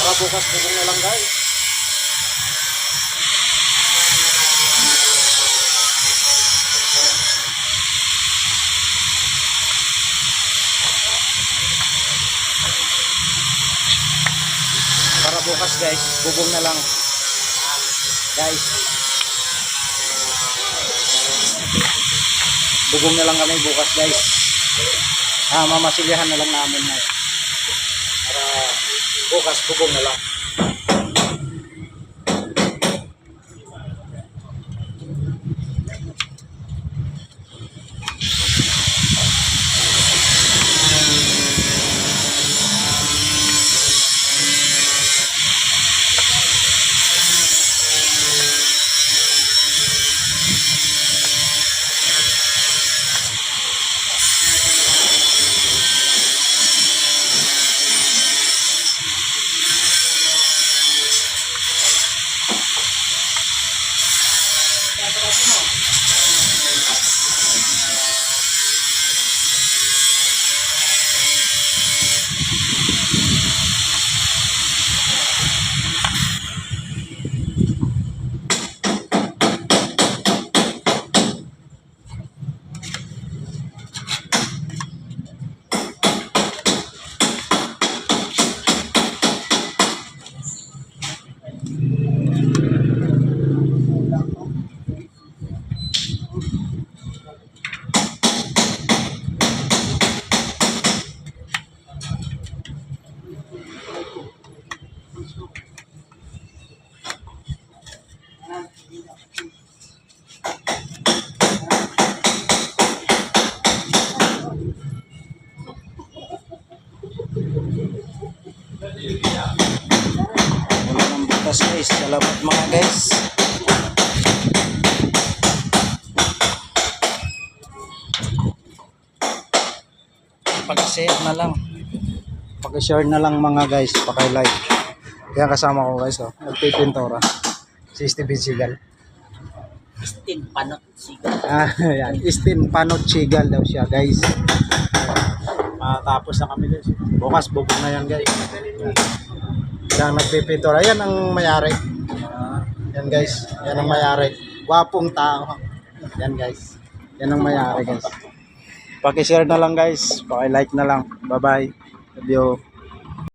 Para bukas bubong na lang guys. Para bukas guys, bubong na lang. Guys. Bubong na lang kami bukas guys. Mamasilyahan na lang namin ngayon. Para bukas bubong na lang. Wala nang butas guys. Salamat mga guys. Pag-share na lang. Pag-share na lang mga guys. Paki-like. Kaya kasama ko guys. Oh. Nagpipintura. Si Steven Seagal. Istin Panot Sigal. Yan. Istin Panot Sigal daw siya guys. Tapos na kami guys. Bukas bubong na yan guys. Yan nagpipintura. Yan ang mayari. Yan guys. Yan ang mayari. Wapong tao. Yan guys. Yan ang mayari guys. Paki-share na lang guys. Paki-like na lang. Bye-bye. Love you.